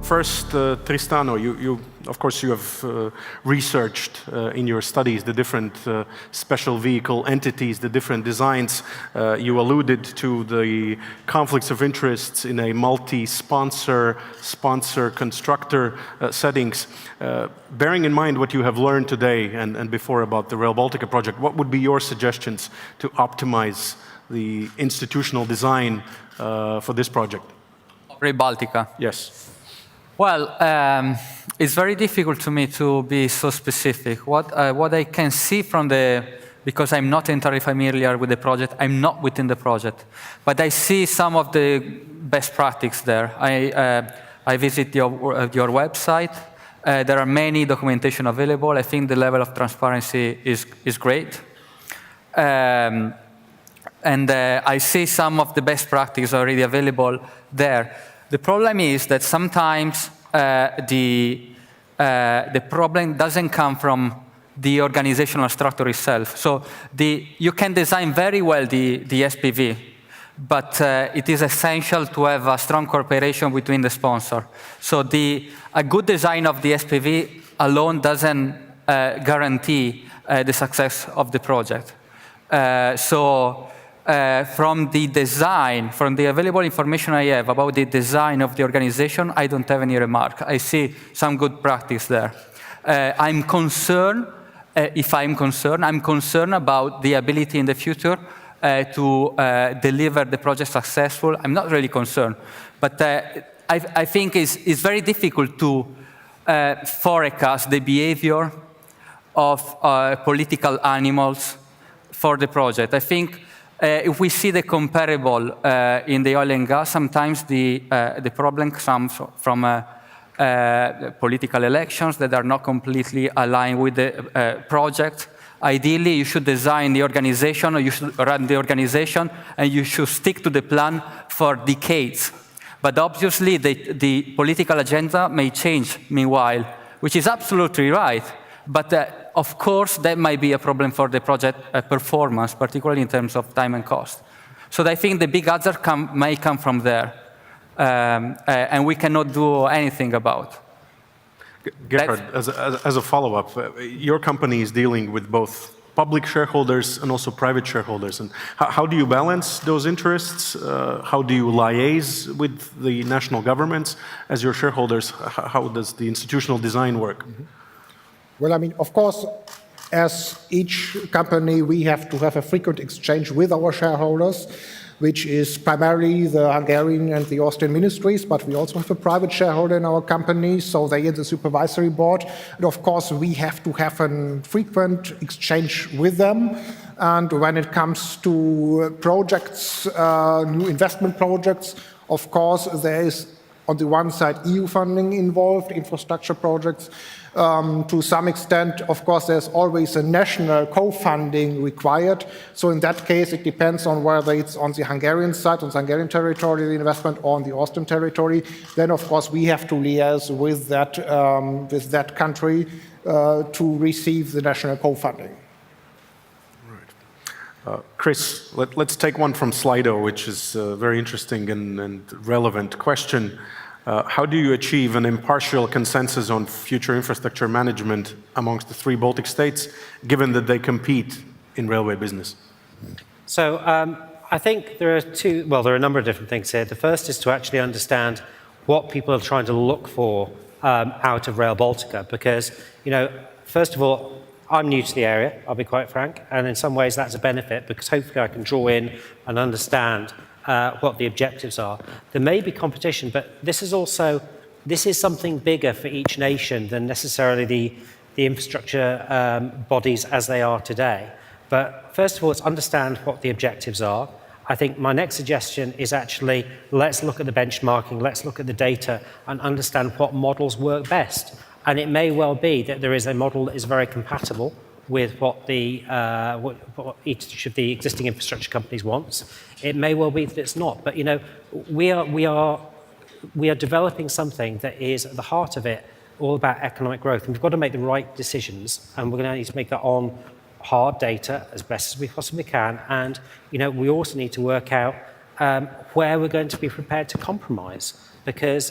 First, Tristano, of course, you have researched in your studies the different special vehicle entities, the different designs. You alluded to the conflicts of interests in a multi-sponsor, sponsor-constructor settings. Bearing in mind what you have learned today and before about the Rail Baltica project, what would be your suggestions to optimize the institutional design for this project? Rail Baltica? Yes. Well, it's very difficult to me to be so specific. What I can see from because I'm not entirely familiar with the project, I'm not within the project, but I see some of the best practices there. I visit your website. There are many documentation available. I think the level of transparency is great. And I see some of the best practices already available there. The problem is that sometimes the problem doesn't come from the organizational structure itself. So you can design very well the SPV, but it is essential to have a strong cooperation between the sponsor. So a good design of the SPV alone doesn't guarantee the success of the project. From the design, from the available information I have about the design of the organization, I don't have any remark. I see some good practice there. I'm concerned about the ability in the future to deliver the project successful. I'm not really concerned, but I think it's very difficult to forecast the behavior of political animals for the project. I think if we see the comparable in the oil and gas, sometimes the problem comes from political elections that are not completely aligned with the project. Ideally, you should design the organization, or you should run the organization, and you should stick to the plan for decades. But obviously, the political agenda may change meanwhile, which is absolutely right. But of course, that might be a problem for the project performance, particularly in terms of time and cost. So I think the big hazard may come from there, and we cannot do anything about. Gerhard, as a follow-up, your company is dealing with both public shareholders and also private shareholders. And how do you balance those interests? How do you liaise with the national governments as your shareholders? How does the institutional design work? Mm-hmm. Well, I mean, of course, as each company, we have to have a frequent exchange with our shareholders, which is primarily the Hungarian and the Austrian ministries, but we also have a private shareholder in our company, so they in the supervisory board. And of course, we have to have a frequent exchange with them. And when it comes to projects, new investment projects, of course, there is, on the one side, EU funding involved, infrastructure projects. To some extent, of course, there's always a national co-funding required. So in that case, it depends on whether it's on the Hungarian side, on the Hungarian territory, the investment, or on the Austrian territory. Then, of course, we have to liaise with that country to receive the national co-funding. Right. Chris, let's take one from Slido, which is a very interesting and relevant question. How do you achieve an impartial consensus on future infrastructure management amongst the three Baltic states, given that they compete in railway business? So I think there are a number of different things here. The first is to actually understand what people are trying to look for out of Rail Baltica, because, first of all, I'm new to the area, I'll be quite frank, and in some ways that's a benefit, because hopefully I can draw in and understand what the objectives are. There may be competition, but this is something bigger for each nation than necessarily the infrastructure bodies as they are today. But first of all, let's understand what the objectives are. I think my next suggestion is actually, let's look at the benchmarking, let's look at the data and understand what models work best. And it may well be that there is a model that is very compatible with what each of the existing infrastructure companies wants. It may well be that it's not, but we are developing something that is at the heart of it all about economic growth, and we've got to make the right decisions, and we're going to need to make that on hard data as best as we possibly can, and we also need to work out where we're going to be prepared to compromise, because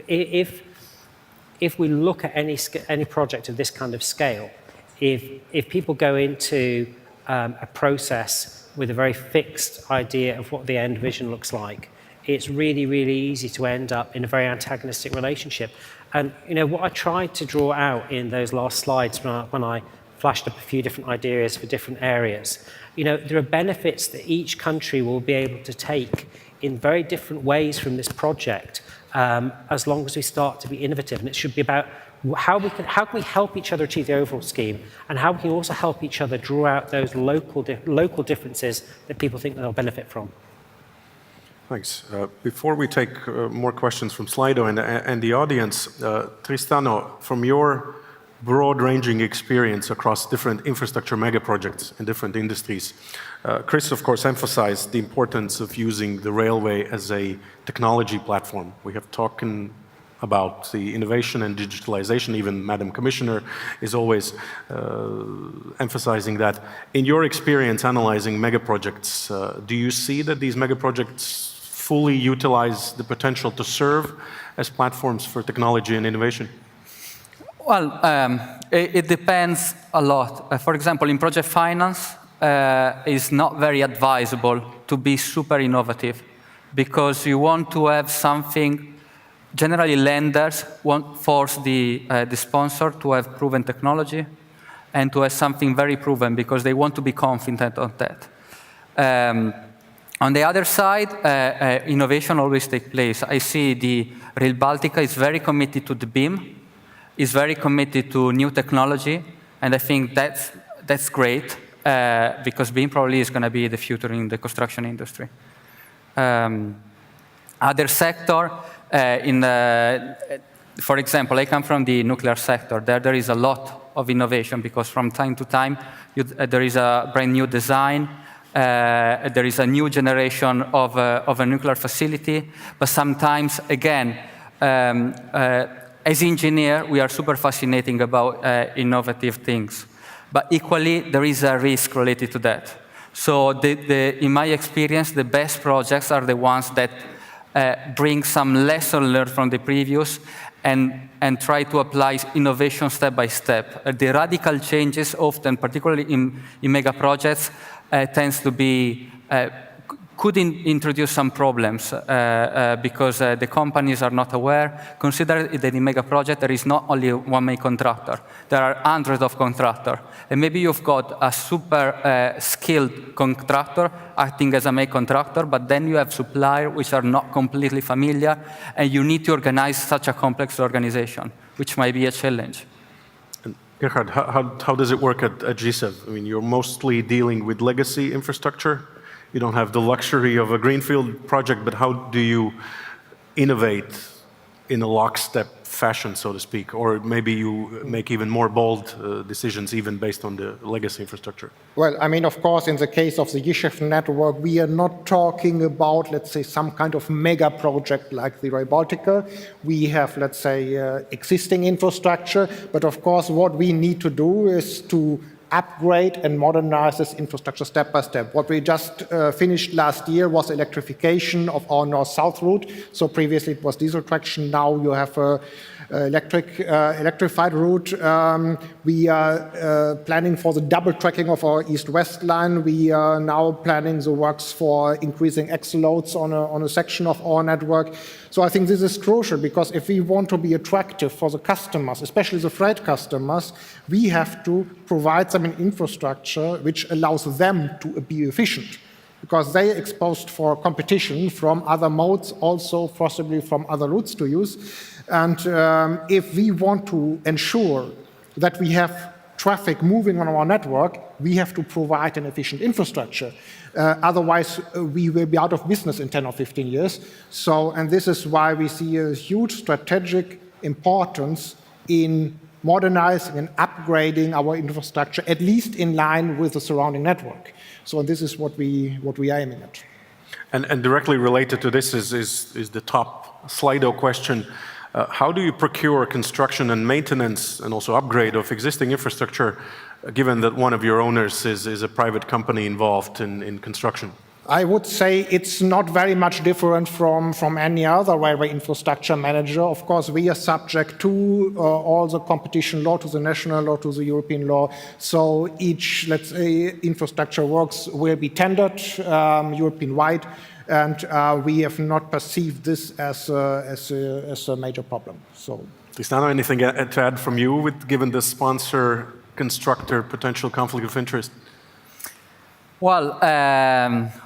if we look at any project of this kind of scale, if people go into a process with a very fixed idea of what the end vision looks like, it's really, really easy to end up in a very antagonistic relationship. And what I tried to draw out in those last slides when I flashed up a few different ideas for different areas, there are benefits that each country will be able to take in very different ways from this project, as long as we start to be innovative. And it should be about how can we help each other achieve the overall scheme, and how we can also help each other draw out those local differences that people think they'll benefit from. Thanks. Before we take more questions from Slido and the audience, Tristano, from your broad-ranging experience across different infrastructure megaprojects in different industries, Chris, of course, emphasized the importance of using the railway as a technology platform. We have talked about the innovation and digitalization. Even Madam Commissioner is always emphasizing that. In your experience analyzing megaprojects, do you see that these megaprojects fully utilize the potential to serve as platforms for technology and innovation? Well, it depends a lot. For example, in project finance, it's not very advisable to be super innovative, because you want to have something. Generally, lenders force the sponsor to have proven technology and to have something very proven, because they want to be confident on that. On the other side, innovation always takes place. I see the Rail Baltica is very committed to the BIM, is very committed to new technology, and I think that's great, because BIM probably is going to be the future in the construction industry. Other sector, for example, I come from the nuclear sector. There is a lot of innovation, because from time to time there is a brand new design, there is a new generation of a nuclear facility, but sometimes, again, as engineers, we are super fascinating about innovative things. But equally, there is a risk related to that. So in my experience, the best projects are the ones that bring some lesson learned from the previous and try to apply innovation step by step. The radical changes often, particularly in mega projects, tends to be could introduce some problems because the companies are not aware. Consider that in mega project there is not only one main contractor, there are hundreds of contractors. And maybe you've got a super skilled contractor acting as a main contractor, but then you have suppliers which are not completely familiar, and you need to organize such a complex organization, which might be a challenge. Gerhard, how does it work at GYSEV? I mean, you're mostly dealing with legacy infrastructure. You don't have the luxury of a greenfield project, but how do you innovate in a lockstep fashion, so to speak? Or maybe you make even more bold decisions, even based on the legacy infrastructure? Well, I mean, of course, in the case of the GYSEV network, we are not talking about, let's say, some kind of mega project like the Rail Baltica. We have, let's say, existing infrastructure, but of course, what we need to do is to upgrade and modernize this infrastructure step by step. What we just finished last year was electrification of our north-south route. So previously it was diesel traction. Now you have a electrified route. We are planning for the double tracking of our east-west line. We are now planning the works for increasing axle loads on a section of our network. So I think this is crucial, because if we want to be attractive for the customers, especially the freight customers, we have to provide them an infrastructure which allows them to be efficient, because they are exposed for competition from other modes, also possibly from other routes to use. And if we want to ensure that we have traffic moving on our network, we have to provide an efficient infrastructure. Otherwise, we will be out of business in 10 or 15 years. So, and this is why we see a huge strategic importance in modernizing and upgrading our infrastructure, at least in line with the surrounding network. So this is what we are aiming at. And directly related to this is the top Slido question. How do you procure construction and maintenance and also upgrade of existing infrastructure, given that one of your owners is a private company involved in construction? I would say it's not very much different from any other railway infrastructure manager. Of course, we are subject to all the competition law, to the national law, to the European law. So each, let's say, infrastructure works will be tendered European-wide, and we have not perceived this as a major problem. So, Tristano, anything to add from you, given the sponsor-constructor potential conflict of interest? Well,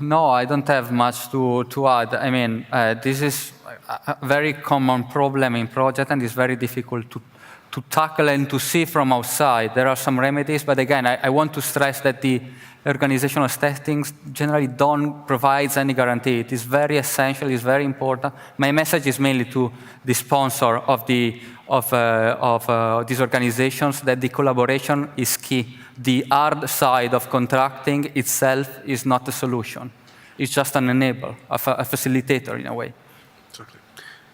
no, I don't have much to add. I mean, this is a very common problem in project, and it's very difficult to tackle and to see from outside. There are some remedies, but again, I want to stress that the organizational settings generally don't provide any guarantee. It is very essential, it's very important. My message is mainly to the sponsor of these organizations that the collaboration is key. The hard side of contracting itself is not a solution. It's just an enabler, a facilitator in a way. Exactly.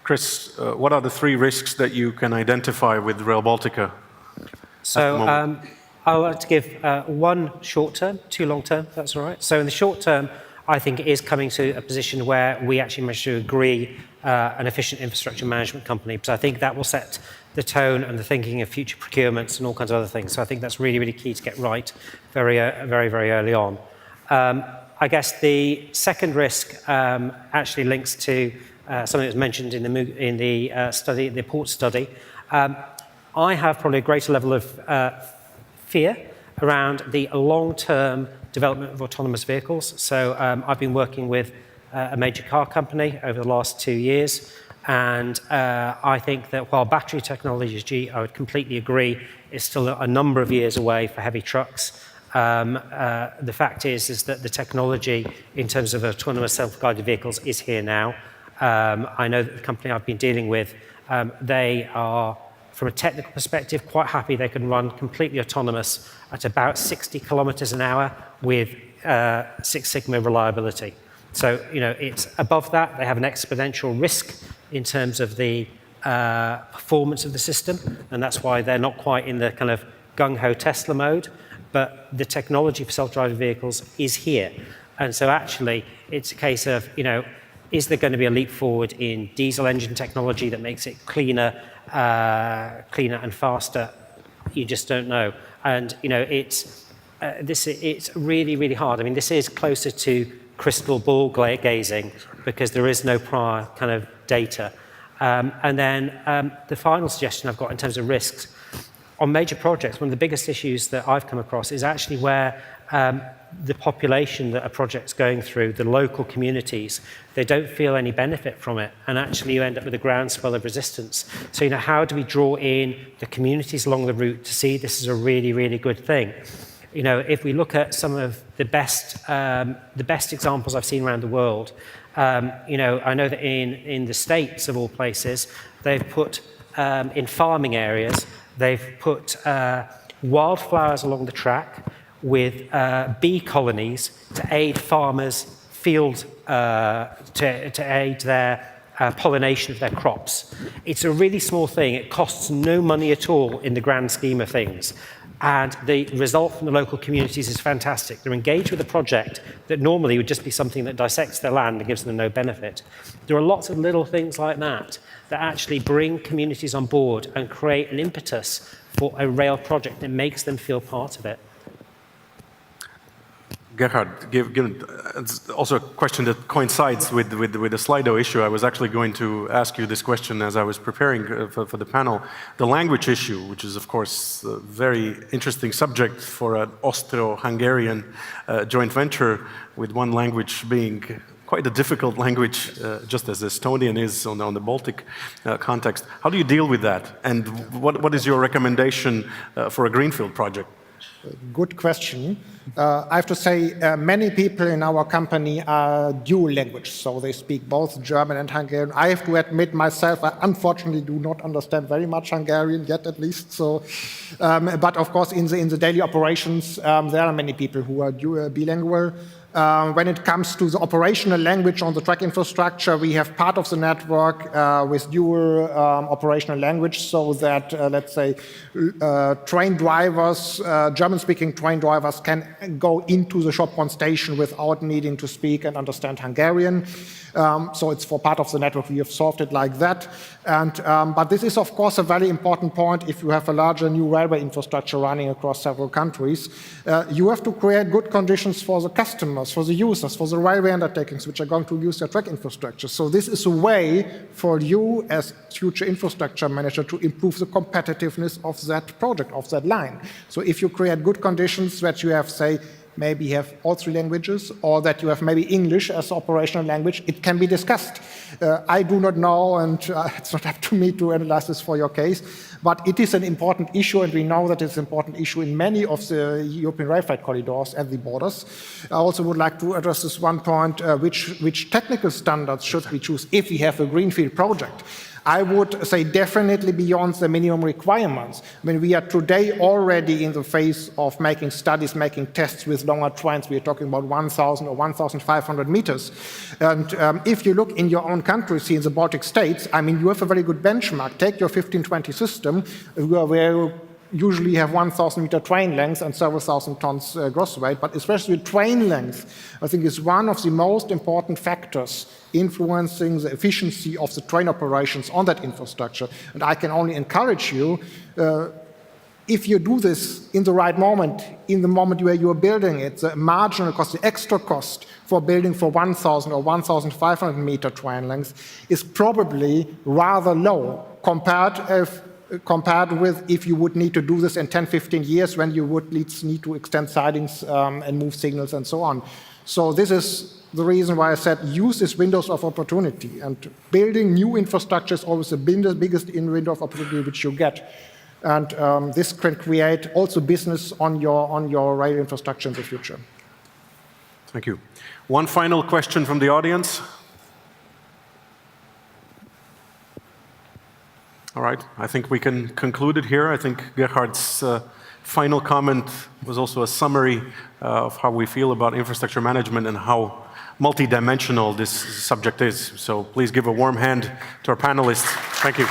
Chris, what are the 3 risks that you can identify with Rail Baltica? So I would like to give 1 short term, 2 long term, if that's all right. So in the short term, I think it is coming to a position where we actually manage to agree an efficient infrastructure management company, because I think that will set the tone and the thinking of future procurements and all kinds of other things. So I think that's really, really key to get right very, very early on. I guess the second risk actually links to something that was mentioned in the study, the port study. I have probably a greater level of fear around the long-term development of autonomous vehicles. So I've been working with a major car company over the last 2 years. And I think that while battery technology is I would completely agree, is still a number of years away for heavy trucks. The fact is that the technology in terms of autonomous self-guided vehicles is here now. I know that the company I've been dealing with, they are, from a technical perspective, quite happy they can run completely autonomous at about 60 kilometers an hour with 6 Sigma reliability. So, you know, it's above that. They have an exponential risk in terms of the performance of the system, and that's why they're not quite in the kind of gung-ho Tesla mode, but the technology for self-driving vehicles is here. And so actually, it's a case of, you know, is there going to be a leap forward in diesel engine technology that makes it cleaner and faster? You just don't know. And, you know, it's really, really hard. I mean, this is closer to crystal ball gazing because there is no prior kind of data. And then the final suggestion I've got in terms of risks, on major projects, one of the biggest issues that I've come across is actually where the population that a project's going through, the local communities, they don't feel any benefit from it. And actually you end up with a groundswell of resistance. So, you know, how do we draw in the communities along the route to see this is a really, really good thing? You know, if we look at some of the best examples I've seen around the world, you know, I know that in the States, of all places, they've put, in farming areas, they've put wildflowers along the track with bee colonies to aid farmers' field, to aid their pollination of their crops. It's a really small thing. It costs no money at all in the grand scheme of things. And the result from the local communities is fantastic. They're engaged with a project that normally would just be something that dissects their land and gives them no benefit. There are lots of little things like that that actually bring communities on board and create an impetus for a rail project that makes them feel part of it. Gerhard, it's also a question that coincides with the Slido issue. I was actually going to ask you this question as I was preparing for the panel. The language issue, which is of course a very interesting subject for an Austro-Hungarian joint venture, with one language being quite a difficult language, just as Estonian is on the Baltic context. How do you deal with that? And what is your recommendation for a greenfield project? Good question. I have to say many people in our company are dual language, so they speak both German and Hungarian. I have to admit myself, I unfortunately do not understand very much Hungarian yet, at least. So, but of course, in the daily operations, there are many people who are bilingual. When it comes to the operational language on the track infrastructure, we have part of the network with dual operational language, so that, let's say, train drivers, German-speaking train drivers can go into the Sopron station without needing to speak and understand Hungarian. So it's for part of the network, we have solved it like that. But this is, of course, a very important point if you have a larger new railway infrastructure running across several countries. You have to create good conditions for the customers, for the users, for the railway undertakings which are going to use their track infrastructure. So this is a way for you as future infrastructure manager to improve the competitiveness of that project, of that line. So if you create good conditions that you have, say, maybe you have all three languages, or that you have maybe English as operational language, it can be discussed. I do not know, and it's not up to me to analyze this for your case, but it is an important issue, and we know that it's an important issue in many of the European rail freight corridors and the borders. I also would like to address this one point, which technical standards should we choose if we have a greenfield project? I would say definitely beyond the minimum requirements. I mean, we are today already in the phase of making studies, making tests with longer trains. We are talking about 1,000 or 1,500 meters. And if you look in your own country, see in the Baltic States, I mean, you have a very good benchmark. Take your 1520 system, where you usually have 1,000 meter train length and several thousand tons gross weight, but especially train length, I think, is one of the most important factors influencing the efficiency of the train operations on that infrastructure. And I can only encourage you, if you do this in the right moment, in the moment where you are building it, the marginal cost, the extra cost for building for 1,000 or 1,500 meter train length is probably rather low compared with if you would need to do this in 10, 15 years when you would need to extend sidings and move signals and so on. So this is the reason why I said use this windows of opportunity, and building new infrastructure is always the biggest window of opportunity which you get. And this can create also business on your rail infrastructure in the future. Thank you. One final question from the audience. All right, I think we can conclude it here. I think Gerhard's final comment was also a summary of how we feel about infrastructure management and how multidimensional this subject is. So please give a warm hand to our panelists. Thank you.